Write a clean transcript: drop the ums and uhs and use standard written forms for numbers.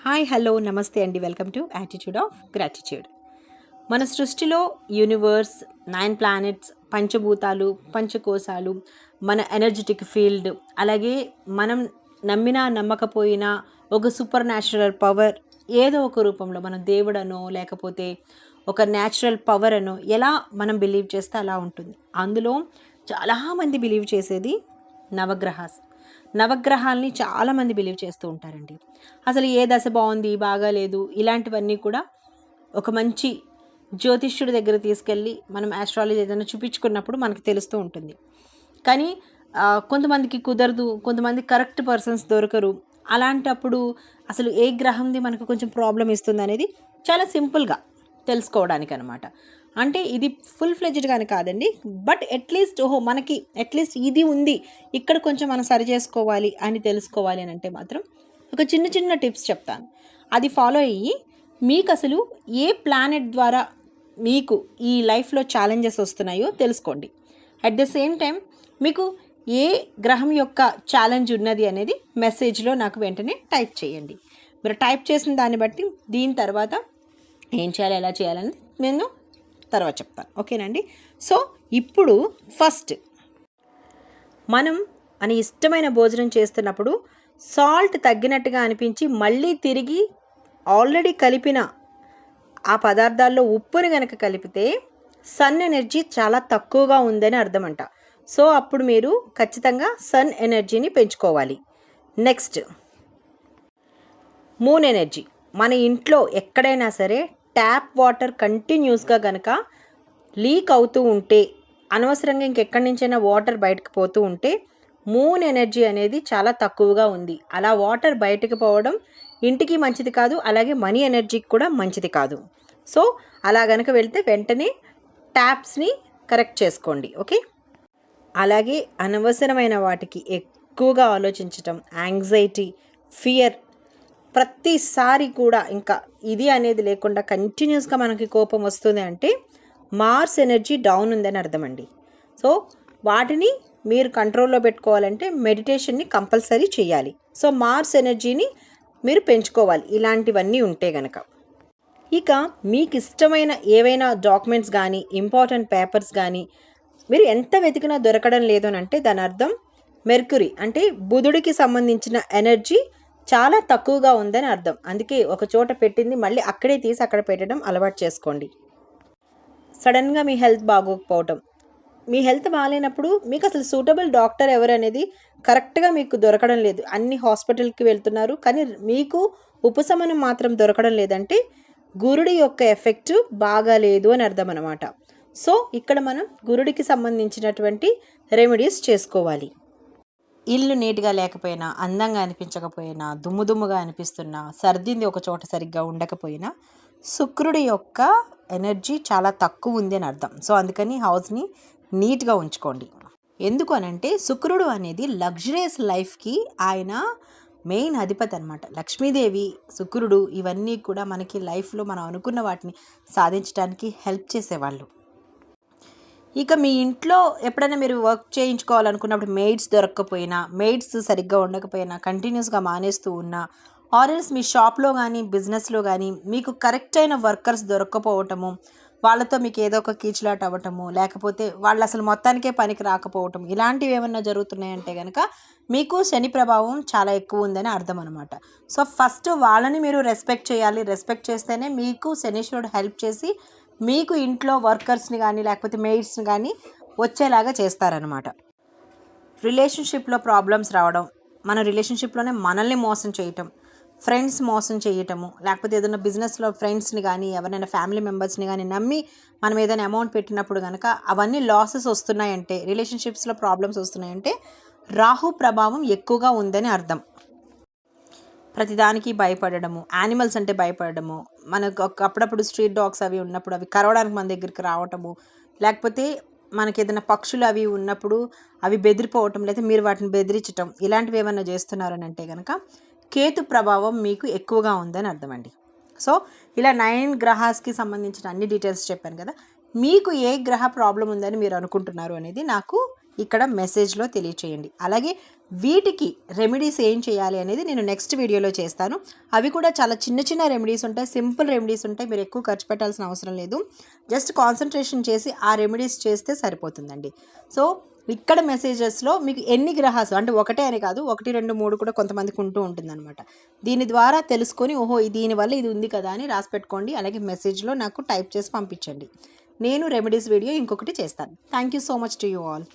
Hi hello నమస్తే అండి, welcome to attitude of gratitude. మన సృష్టిలో యూనివర్స్, 9 ప్లానెట్స్, పంచభూతాలు, పంచకోశాలు, మన ఎనర్జెటిక్ ఫీల్డ్, అలాగే మనం నమ్మినా నమ్మకపోయినా ఒక సూపర్ న్యాచురల్ పవర్ ఏదో ఒక రూపంలో, మనం దేవుడనో లేకపోతే ఒక న్యాచురల్ పవర్ అనో ఎలా మనం బిలీవ్ చేస్తే అలా ఉంటుంది. అందులో చాలామంది బిలీవ్ చేసేది నవగ్రహాల్ని చాలామంది బిలీవ్ చేస్తూ ఉంటారండి. అసలు ఏ దశ బాగుంది, బాగాలేదు, ఇలాంటివన్నీ కూడా ఒక మంచి జ్యోతిష్యుడి దగ్గర తీసుకెళ్ళి మనం ఆస్ట్రాలజీ ఏదైనా చూపించుకున్నప్పుడు మనకు తెలుస్తూ ఉంటుంది. కానీ కొంతమందికి కుదరదు, కొంతమంది కరెక్ట్ పర్సన్స్ దొరకరు. అలాంటప్పుడు అసలు ఏ గ్రహంది మనకు కొంచెం ప్రాబ్లం ఇస్తుంది అనేది చాలా సింపుల్గా తెలుసుకోవడానికి అనమాట. అంటే ఇది ఫుల్ ఫ్లెడ్జ్డ్గానే కాదండి, బట్ అట్లీస్ట్ మనకి అట్లీస్ట్ ఇది ఉంది, ఇక్కడ కొంచెం మనం సరి చేసుకోవాలి అని తెలుసుకోవాలి అని అంటే మాత్రం ఒక చిన్న చిన్న టిప్స్ చెప్తాను. అది ఫాలో అయ్యి మీకు అసలు ఏ ప్లానెట్ ద్వారా మీకు ఈ లైఫ్లో ఛాలెంజెస్ వస్తున్నాయో తెలుసుకోండి. అట్ ద సేమ్ టైం మీకు ఏ గ్రహం యొక్క ఛాలెంజ్ ఉన్నది అనేది మెసేజ్లో నాకు వెంటనే టైప్ చేయండి. మీరు టైప్ చేసిన దాన్ని బట్టి దీని తర్వాత ఏం చేయాలి, ఎలా చేయాలని నేను తర్వాత చెప్తాను. ఓకేనండి. సో ఇప్పుడు ఫస్ట్ మనం మన ఇష్టమైన భోజనం చేస్తున్నప్పుడు సాల్ట్ తగ్గినట్టుగా అనిపించి మళ్ళీ తిరిగి ఆల్రెడీ కలిపిన ఆ పదార్థాల్లో ఉప్పుని కనుక కలిపితే సన్ ఎనర్జీ చాలా తక్కువగా ఉందని అర్థమంట. సో అప్పుడు మీరు ఖచ్చితంగా సన్ ఎనర్జీని పెంచుకోవాలి. Next, moon energy. మన ఇంట్లో ఎక్కడైనా సరే ట్యాప్ వాటర్ కంటిన్యూస్గా కనుక లీక్ అవుతూ ఉంటే, అనవసరంగా ఇంకెక్కడి నుంచైనా వాటర్ బయటకు పోతూ ఉంటే మూన్ ఎనర్జీ అనేది చాలా తక్కువగా ఉంది. అలా వాటర్ బయటకు పోవడం ఇంటికి మంచిది కాదు, అలాగే మనీ ఎనర్జీకి కూడా మంచిది కాదు. సో అలా కనుక వెళ్తే వెంటనే ట్యాప్స్ని కరెక్ట్ చేసుకోండి. ఓకే. అలాగే అనవసరమైన వాటికి ఎక్కువగా ఆలోచించటం, యాంగ్జైటీ, ఫియర్, ప్రతిసారి కూడా ఇంకా ఇది అనేది లేకుండా కంటిన్యూస్గా మనకి కోపం వస్తుంది అంటే మార్స్ ఎనర్జీ డౌన్ ఉందని అర్థమండి. సో వాటిని మీరు కంట్రోల్లో పెట్టుకోవాలంటే మెడిటేషన్ని కంపల్సరీ చేయాలి. సో మార్స్ ఎనర్జీని మీరు పెంచుకోవాలి ఇలాంటివన్నీ ఉంటే గనక. ఇక మీకు ఇష్టమైన ఏవైనా డాక్యుమెంట్స్ కానీ ఇంపార్టెంట్ పేపర్స్ కానీ మీరు ఎంత వెతికినా దొరకడం లేదు అని అంటే దాని అర్థం మెర్క్యూరీ అంటే బుధుడికి సంబంధించిన ఎనర్జీ చాలా తక్కువగా ఉందని అర్థం. అందుకే ఒక చోట పెట్టింది మళ్ళీ అక్కడే తీసి అక్కడ పెట్టడం అలవాటు చేసుకోండి. సడన్గా మీ హెల్త్ బాగోకపోవటం, మీ హెల్త్ బాగాలేనప్పుడు మీకు అసలు సూటబుల్ డాక్టర్ ఎవరు అనేది కరెక్ట్గా మీకు దొరకడం లేదు. అన్ని హాస్పిటల్కి వెళ్తున్నారు కానీ మీకు ఉపశమనం మాత్రం దొరకడం లేదంటే గురుడి యొక్క ఎఫెక్ట్ బాగాలేదు అని అర్థం అన్నమాట. సో ఇక్కడ మనం గురుడికి సంబంధించినటువంటి రెమెడీస్ చేసుకోవాలి. ఇల్లు నీట్గా లేకపోయినా, అందంగా అనిపించకపోయినా, దుమ్ముగా అనిపిస్తున్నా, సర్దింది ఒక చోట సరిగ్గా ఉండకపోయినా శుక్రుడి యొక్క ఎనర్జీ చాలా తక్కువ ఉంది అని అర్థం. సో అందుకని హౌస్ని నీట్గా ఉంచుకోండి. ఎందుకు అనంటే శుక్రుడు అనేది లగ్జరియస్ లైఫ్కి ఆయన మెయిన్ అధిపతి అనమాట. లక్ష్మీదేవి, శుక్రుడు ఇవన్నీ కూడా మనకి లైఫ్లో మనం అనుకున్న వాటిని సాధించడానికి హెల్ప్ చేసేవాళ్ళు. ఇక మీ ఇంట్లో ఎప్పుడైనా మీరు వర్క్ చేయించుకోవాలనుకున్నప్పుడు మెయిడ్స్ దొరకకపోయినా, మెయిడ్స్ సరిగ్గా ఉండకపోయినా, కంటిన్యూస్గా మానేస్తూ ఉన్నా, ఆర్ఎల్స్ మీ షాప్లో కానీ బిజినెస్లో కానీ మీకు కరెక్ట్ అయిన వర్కర్స్ దొరక్కపోవటము, వాళ్ళతో మీకు ఏదో ఒక కీచులాట అవ్వటము, లేకపోతే వాళ్ళు అసలు మొత్తానికే పనికి రాకపోవటం, ఇలాంటివి ఏమన్నా జరుగుతున్నాయంటే కనుక మీకు శని ప్రభావం చాలా ఎక్కువ ఉందని అర్థం అనమాట. సో ఫస్ట్ వాళ్ళని మీరు రెస్పెక్ట్ చేయాలి. రెస్పెక్ట్ చేస్తేనే మీకు శనీశ్వరుడు హెల్ప్ చేసి మీకు ఇంట్లో వర్కర్స్ని కానీ లేకపోతే మెయిడ్స్ని కానీ వచ్చేలాగా చేస్తారనమాట. రిలేషన్షిప్లో ప్రాబ్లమ్స్ రావడం, మన రిలేషన్షిప్లోనే మనల్ని మోసం చేయటం, ఫ్రెండ్స్ మోసం చేయటము, లేకపోతే ఏదైనా బిజినెస్లో ఫ్రెండ్స్ని కానీ ఎవరైనా ఫ్యామిలీ మెంబర్స్ని కానీ నమ్మి మనం ఏదైనా అమౌంట్ పెట్టినప్పుడు కనుక అవన్నీ లాసెస్ వస్తున్నాయంటే, రిలేషన్షిప్స్లో ప్రాబ్లమ్స్ వస్తున్నాయంటే రాహు ప్రభావం ఎక్కువగా ఉందని అర్థం. ప్రతిదానికి భయపడము, యానిమల్స్ అంటే భయపడము, మనకు అప్పుడప్పుడు స్ట్రీట్ డాగ్స్ అవి ఉన్నప్పుడు అవి కరవడానికి మన దగ్గరికి రావటము, లేకపోతే మనకి ఏదైనా పక్షులు అవి ఉన్నప్పుడు అవి బెదిరిపోవటం, లేదా మీరు వాటిని బెదిరించటం, ఇలాంటివి ఏమన్నా చేస్తున్నారని అంటే కనుక కేతు ప్రభావం మీకు ఎక్కువగా ఉందని అర్థమండి. సో ఇలా 9 గ్రహాస్కి సంబంధించిన అన్ని డీటెయిల్స్ చెప్పాను కదా. మీకు ఏ గ్రహ ప్రాబ్లం ఉందని మీరు అనుకుంటున్నారు అనేది నాకు ఇక్కడ మెసేజ్లో తెలియచేయండి. అలాగే వీటికి రెమెడీస్ ఏం చేయాలి అనేది నేను నెక్స్ట్ వీడియోలో చేస్తాను. అవి కూడా చాలా చిన్న చిన్న రెమెడీస్ ఉంటాయి, సింపుల్ రెమెడీస్ ఉంటాయి. మీరు ఎక్కువ ఖర్చు పెట్టాల్సిన అవసరం లేదు. జస్ట్ కాన్సన్ట్రేషన్ చేసి ఆ రెమెడీస్ చేస్తే సరిపోతుందండి. సో ఇక్కడ మెసేజెస్లో మీకు ఎన్ని గ్రహాలు అంటే ఒకటే అని కాదు, 1, 2, 3 కూడా కొంతమందికి ఉంటూ ఉంటుందన్నమాట. దీని ద్వారా తెలుసుకొని ఓహో దీనివల్ల ఇది ఉంది కదా అని రాసి పెట్టుకోండి. అలాగే మెసేజ్లో నాకు టైప్ చేసి పంపించండి. నేను రెమెడీస్ వీడియో ఇంకొకటి చేస్తాను. Thank you so much to you all.